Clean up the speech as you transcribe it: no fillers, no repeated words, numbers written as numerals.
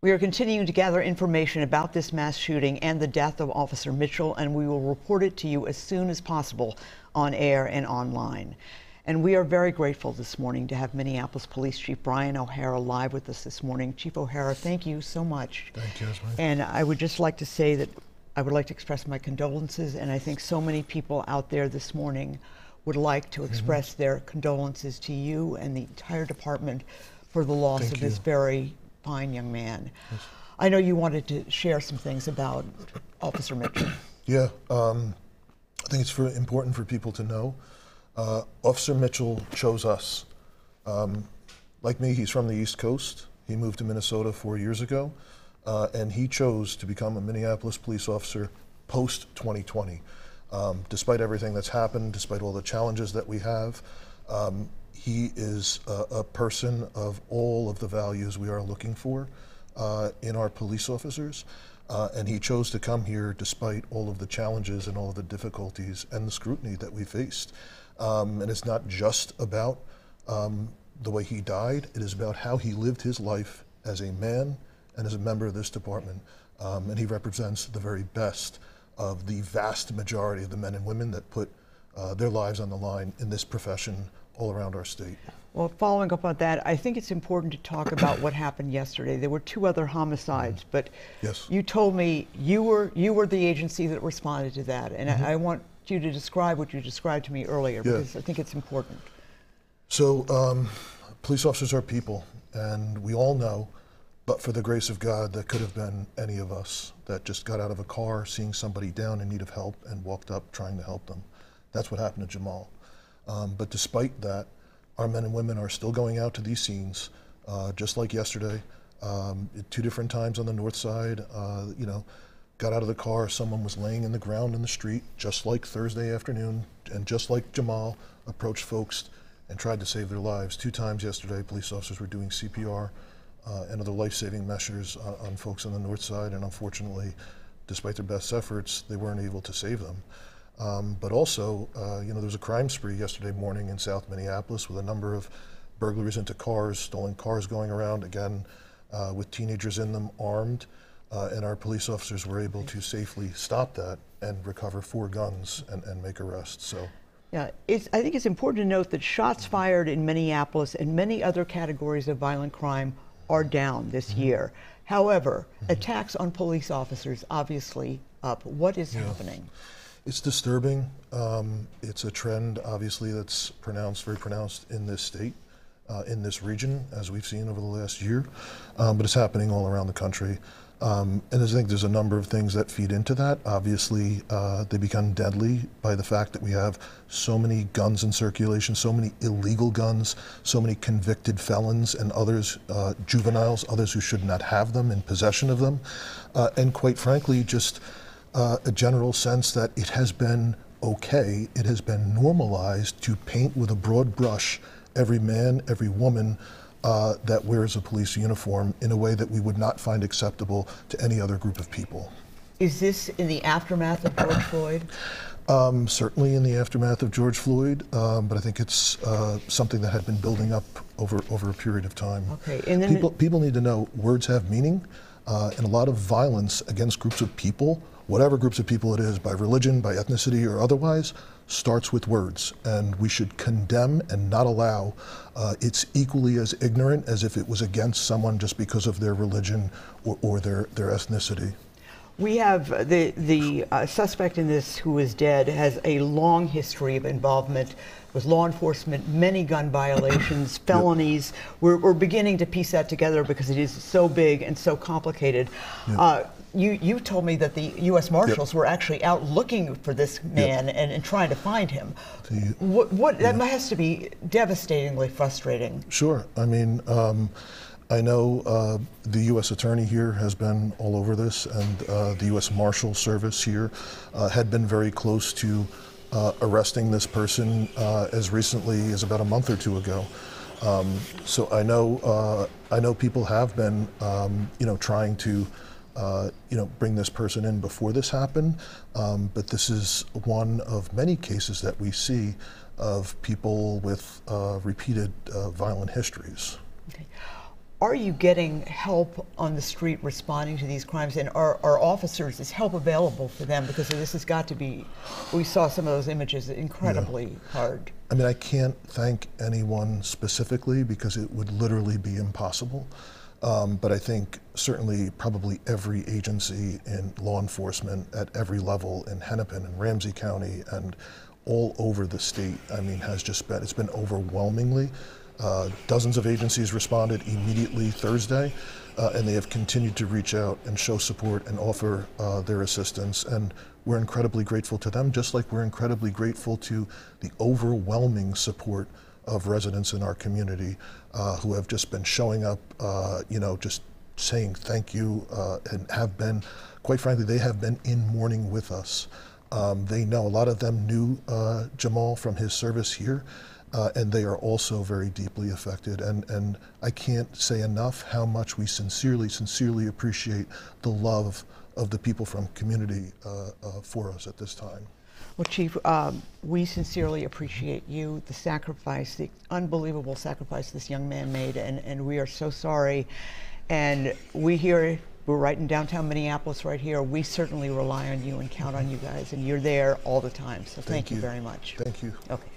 We are continuing to gather information about this mass shooting and the death of Officer Mitchell, and we will report it to you as soon as possible on air and online. And we are very grateful this morning to have Minneapolis Police Chief Brian O'Hara live with us this morning. Chief O'Hara, thank you so much. Thank you, Esme. And I would just like to say that I would like to express my condolences, and I think so many people out there this morning would like to express their condolences to you and the entire department for the loss of this very fine young man. Yes. I know you wanted to share some things about Officer Mitchell. Yeah, I think it's important for people to know. Officer Mitchell chose us. Like me, he's from the East Coast. He moved to Minnesota 4 years ago, and he chose to become a Minneapolis police officer post-2020. Despite everything that's happened, despite all the challenges that we have, he is a person of all of the values we are looking for in our police officers. And he chose to come here despite all of the challenges and all of the difficulties and the scrutiny that we faced. And it's not just about the way he died, it is about how he lived his life as a man and as a member of this department. And he represents the very best of the vast majority of the men and women that put their lives on the line in this profession all around our state. Well, following up on that, I think it's important to talk about what happened yesterday. There were 2 other homicides, but yes. You told me you were the agency that responded to that, and I want you to describe what you described to me earlier, because I think it's important. So, police officers are people, and we all know, but for the grace of God, that could have been any of us that just got out of a car, seeing somebody down in need of help, and walked up trying to help them. That's what happened to Jamal. But despite that, our men and women are still going out to these scenes, just like yesterday. 2 different times on the north side, you know, got out of the car, someone was laying in the ground in the street, just like Thursday afternoon, and just like Jamal, approached folks and tried to save their lives. 2 times yesterday, police officers were doing CPR and other life-saving measures on folks on the north side, and unfortunately, despite their best efforts, they weren't able to save them. But also, you know, there was a crime spree yesterday morning in South Minneapolis with a number of burglaries into cars, stolen cars going around, again, with teenagers in them, armed, and our police officers were able to safely stop that and recover 4 guns and make arrests. So. Yeah, I think it's important to note that shots fired in Minneapolis and many other categories of violent crime are down this year. However, attacks on police officers obviously up. What is happening? It's disturbing. It's a trend, obviously, that's very pronounced in this state, in this region, as we've seen over the last year, but it's happening all around the country. And I think there's a number of things that feed into that. Obviously, they become deadly by the fact that we have so many guns in circulation, so many illegal guns, so many convicted felons and others, juveniles, others who should not have them, in possession of them. And quite frankly, just a general sense that it has been okay, it has been normalized to paint with a broad brush every man, every woman that wears a police uniform in a way that we would not find acceptable to any other group of people. Is this in the aftermath of George Floyd? Certainly in the aftermath of George Floyd, but I think it's something that had been building up over a period of time. Okay, and then people need to know words have meaning, and a lot of violence against groups of people, whatever groups of people it is, by religion, by ethnicity, or otherwise, starts with words, and we should condemn and not allow. It's equally as ignorant as if it was against someone just because of their religion or their ethnicity. We have the suspect in this, who is dead, has a long history of involvement with law enforcement, many gun violations, felonies. We're beginning to piece that together because it is so big and so complicated. You told me that the U.S. Marshals were actually out looking for this man and trying to find him. That has to be devastatingly frustrating. Sure. I mean, I know the U.S. Attorney here has been all over this, and the U.S. Marshal Service here had been very close to arresting this person as recently as about a month or 2 ago. So I know people have been, you know, trying to bring this person in before this happened, but this is one of many cases that we see of people with repeated violent histories. Okay. are you getting help on the street responding to these crimes? And are officers, is help available for them? Because this has got to be, we saw some of those images, incredibly hard. I mean, I can't thank anyone specifically because it would literally be impossible. But I think certainly probably every agency in law enforcement at every level in Hennepin and Ramsey County and all over the state, I mean, has just been, it's been overwhelmingly. Dozens of agencies responded immediately Thursday, and they have continued to reach out and show support and offer their assistance. And we're incredibly grateful to them, just like we're incredibly grateful to the overwhelming support of residents in our community who have just been showing up, you know, just saying thank you, and have been, quite frankly, they have been in mourning with us. They know, a lot of them knew Jamal from his service here, and they are also very deeply affected. And I can't say enough how much we sincerely appreciate the love of the people from community for us at this time. Well, Chief, we sincerely appreciate you, the sacrifice, the unbelievable sacrifice this young man made, and we are so sorry. And we here, we're right in downtown Minneapolis right here. We certainly rely on you and count on you guys, and you're there all the time. So thank you very much. Thank you. Okay.